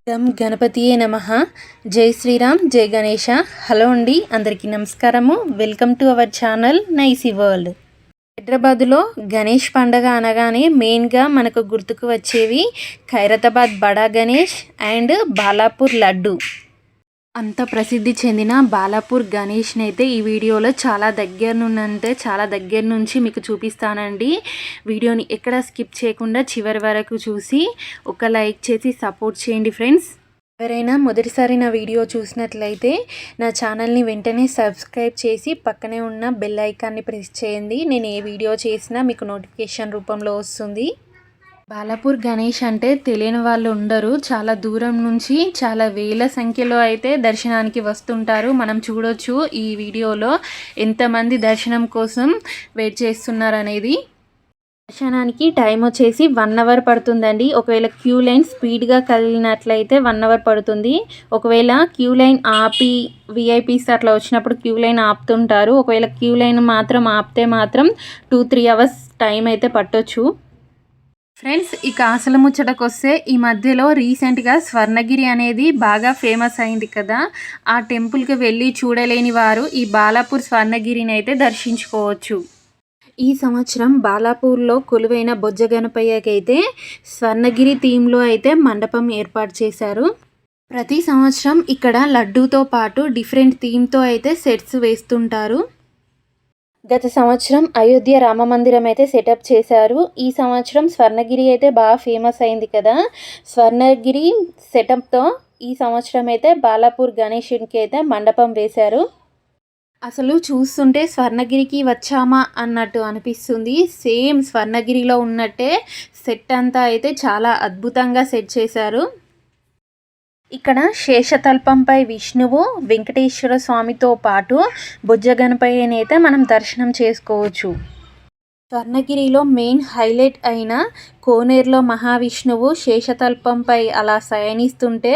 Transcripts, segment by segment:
గం గణపతియే నమః. జై శ్రీరామ్, జై గణేష. హలో అండి, అందరికీ నమస్కారము. Welcome to our channel nicey world. హైదరాబాదులో గణేష్ పండగ అనగానే మెయిన్గా మనకు గుర్తుకు వచ్చేవి ఖైరతాబాద్ బడా గణేష్ అండ్ బాలాపూర్ లడ్డు. అంత ప్రసిద్ధి చెందిన బాలాపూర్ గణేష్ని అయితే ఈ వీడియోలో చాలా దగ్గర నుంచి మీకు చూపిస్తానండి. వీడియోని ఎక్కడ స్కిప్ చేయకుండా చివరి వరకు చూసి ఒక లైక్ చేసి సపోర్ట్ చేయండి ఫ్రెండ్స్. ఎవరైనా మొదటిసారి నా వీడియో చూసినట్లయితే నా ఛానల్ని వెంటనే సబ్స్క్రైబ్ చేసి పక్కనే ఉన్న బెల్ ఐకాన్ని ప్రెస్ చేయండి. నేను ఏ వీడియో చేసినా మీకు నోటిఫికేషన్ రూపంలో వస్తుంది. బాలాపూర్ గణేష్ అంటే తెలియని వాళ్ళు ఉండరు. చాలా దూరం నుంచి చాలా వేల సంఖ్యలో అయితే దర్శనానికి వస్తుంటారు. మనం చూడొచ్చు ఈ వీడియోలో ఎంతమంది దర్శనం కోసం వెయిట్ చేస్తున్నారు అనేది. దర్శనానికి టైం వచ్చేసి 1 అవర్ పడుతుందండి. ఒకవేళ క్యూ లైన్ స్పీడ్గా కదిలినట్లయితే 1 అవర్ పడుతుంది. ఒకవేళ క్యూ లైన్ ఆపి విఐపీస్ అట్లా వచ్చినప్పుడు క్యూ లైన్ ఆపుతుంటారు. ఒకవేళ క్యూ లైన్ మాత్రం ఆపితే మాత్రం 2-3 అవర్స్ టైం అయితే పట్టొచ్చు. ఫ్రెండ్స్, ఇక అసలు ముచ్చటకు వస్తే ఈ మధ్యలో రీసెంట్గా స్వర్ణగిరి అనేది బాగా ఫేమస్ అయింది కదా. ఆ టెంపుల్కి వెళ్ళి చూడలేని వారు ఈ బాలాపూర్ స్వర్ణగిరిని అయితే దర్శించుకోవచ్చు. ఈ సంవత్సరం బాలాపూర్లో కొలువైన బొజ్జ గణపయ్యకైతే స్వర్ణగిరి థీమ్లో అయితే మండపం ఏర్పాటు చేశారు. ప్రతి సంవత్సరం ఇక్కడ లడ్డూతో పాటు డిఫరెంట్ థీమ్తో అయితే సెట్స్ వేస్తుంటారు. గత సంవత్సరం అయోధ్య రామ మందిరం అయితే సెటప్ చేశారు. ఈ సంవత్సరం స్వర్ణగిరి అయితే బాగా ఫేమస్ అయింది కదా. స్వర్ణగిరి సెటప్తో ఈ సంవత్సరం అయితే బాలాపూర్ గణేషునికి అయితే మండపం వేశారు. అసలు చూస్తుంటే స్వర్ణగిరికి వచ్చామా అన్నట్టు అనిపిస్తుంది. సేమ్ స్వర్ణగిరిలో ఉన్నట్టే సెట్ అంతా అయితే చాలా అద్భుతంగా సెట్ చేశారు. ఇక్కడ శేషతల్పంపై విష్ణువు, వెంకటేశ్వర స్వామితో పాటు బొజ్జ గణపయ్యని అయితే మనం దర్శనం చేసుకోవచ్చు. స్వర్ణగిరిలో మెయిన్ హైలైట్ అయిన కోనేరులో మహావిష్ణువు శేషతల్పంపై అలా శయనిస్తుంటే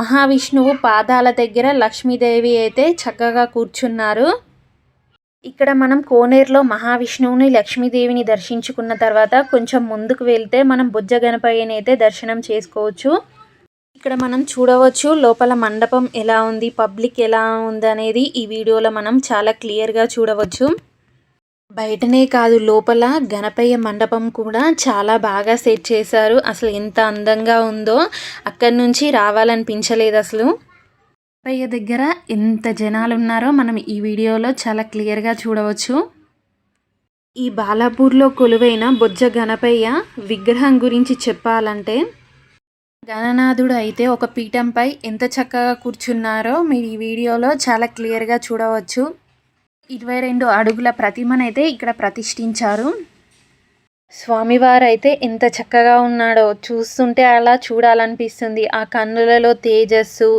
మహావిష్ణువు పాదాల దగ్గర లక్ష్మీదేవి అయితే చక్కగా కూర్చున్నారు. ఇక్కడ మనం కోనేరులో మహావిష్ణువుని లక్ష్మీదేవిని దర్శించుకున్న తర్వాత కొంచెం ముందుకు వెళ్తే మనం బొజ్జ గణపయ్యని అయితే దర్శనం చేసుకోవచ్చు. ఇక్కడ మనం చూడవచ్చు లోపల మండపం ఎలా ఉంది, పబ్లిక్ ఎలా ఉంది అనేది ఈ వీడియోలో మనం చాలా క్లియర్గా చూడవచ్చు. బయటనే కాదు, లోపల గణపయ్య మండపం కూడా చాలా బాగా సెట్ చేశారు. అసలు ఎంత అందంగా ఉందో అక్కడి నుంచి రావాలనిపించలేదు. అసలు గణపయ్య దగ్గర ఎంత జనాలు ఉన్నారో మనం ఈ వీడియోలో చాలా క్లియర్గా చూడవచ్చు. ఈ బాలాపూర్లో కొలువైన బొజ్జ గణపయ్య విగ్రహం గురించి చెప్పాలంటే గణనాథుడు అయితే ఒక పీఠంపై ఎంత చక్కగా కూర్చున్నారో మీరు ఈ వీడియోలో చాలా క్లియర్గా చూడవచ్చు. 22 అడుగుల ప్రతిమనైతే ఇక్కడ ప్రతిష్ఠించారు. స్వామివారు అయితే ఎంత చక్కగా ఉన్నాడో చూస్తుంటే అలా చూడాలనిపిస్తుంది. ఆ కన్నులలో తేజస్సు,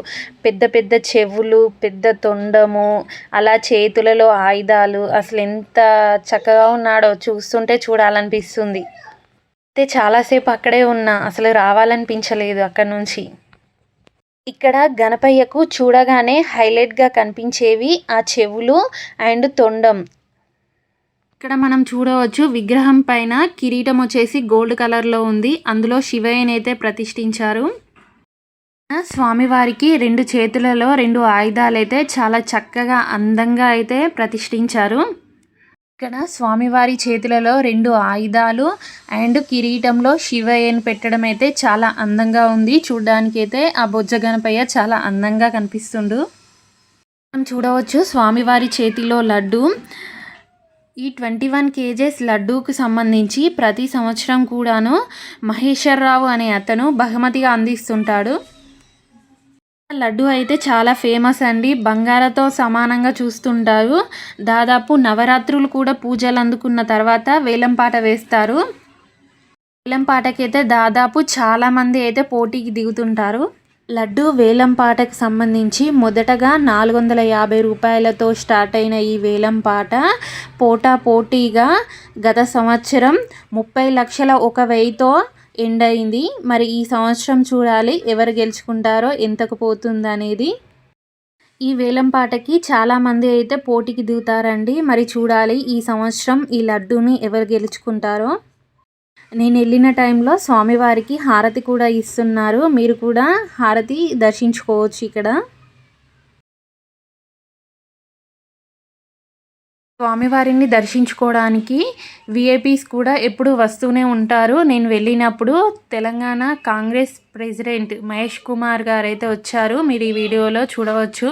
పెద్ద పెద్ద చెవులు, పెద్ద తొండము, అలా చేతులలో ఆయుధాలు, అసలు ఎంత చక్కగా ఉన్నాడో చూస్తుంటే చూడాలనిపిస్తుంది. అయితే చాలాసేపు అక్కడే ఉన్నా, అసలు రావాలనిపించలేదు అక్కడి నుంచి. ఇక్కడ గణపయ్యకు చూడగానే హైలైట్గా కనిపించేవి ఆ చెవులు అండ్ తొండం. ఇక్కడ మనం చూడవచ్చు విగ్రహం పైన కిరీటం వచ్చేసి గోల్డ్ కలర్లో ఉంది. అందులో శివయ్యని అయితే ప్రతిష్ఠించారు. స్వామివారికి 2 చేతులలో 2 ఆయుధాలు అయితే చాలా చక్కగా అందంగా అయితే ప్రతిష్ఠించారు. ఇక్కడ స్వామివారి చేతులలో 2 ఆయుధాలు అండ్ కిరీటంలో శివయ్యని పెట్టడం అయితే చాలా అందంగా ఉంది. చూడ్డానికి అయితే ఆ బొజ్జ గణపయ్య చాలా అందంగా కనిపిస్తుండు. మనం చూడవచ్చు స్వామివారి చేతిలో లడ్డు. ఈ 21 kgs లడ్డూకు సంబంధించి ప్రతి సంవత్సరం కూడాను మహేశ్వరరావు అనే అతను బహుమతిగా అందిస్తుంటాడు. లడ్డు అయితే చాలా ఫేమస్ అండి. బంగారతో సమానంగా చూస్తుంటారు. దాదాపు నవరాత్రులు కూడా పూజలు అందుకున్న తర్వాత వేలంపాట వేస్తారు. వేలంపాటకైతే దాదాపు చాలామంది అయితే పోటీకి దిగుతుంటారు. లడ్డు వేలంపాటకు సంబంధించి మొదటగా 450 రూపాయలతో స్టార్ట్ అయిన ఈ వేలంపాట పోటాపోటీగా గత సంవత్సరం 30 లక్షల 1,000తో ఎండ్ అయింది. మరి ఈ సంవత్సరం చూడాలి ఎవరు గెలుచుకుంటారో, ఎంతకు పోతుంది అనేది. ఈ వేలంపాటకి చాలామంది అయితే పోటీకి దిగుతారండి. మరి చూడాలి ఈ సంవత్సరం ఈ లడ్డూని ఎవరు గెలుచుకుంటారో. నేను వెళ్ళిన టైంలో స్వామివారికి హారతి కూడా ఇస్తున్నారు. మీరు కూడా హారతి దర్శించుకోవచ్చు ఇక్కడ. స్వామివారిని దర్శించుకోవడానికి విఐపీస్ కూడా ఎప్పుడు వస్తూనే ఉంటారు. నేను వెళ్ళినప్పుడు తెలంగాణ కాంగ్రెస్ ప్రెసిడెంట్ మహేష్ కుమార్ గారు అయితే వచ్చారు. మీరు ఈ వీడియోలో చూడవచ్చు.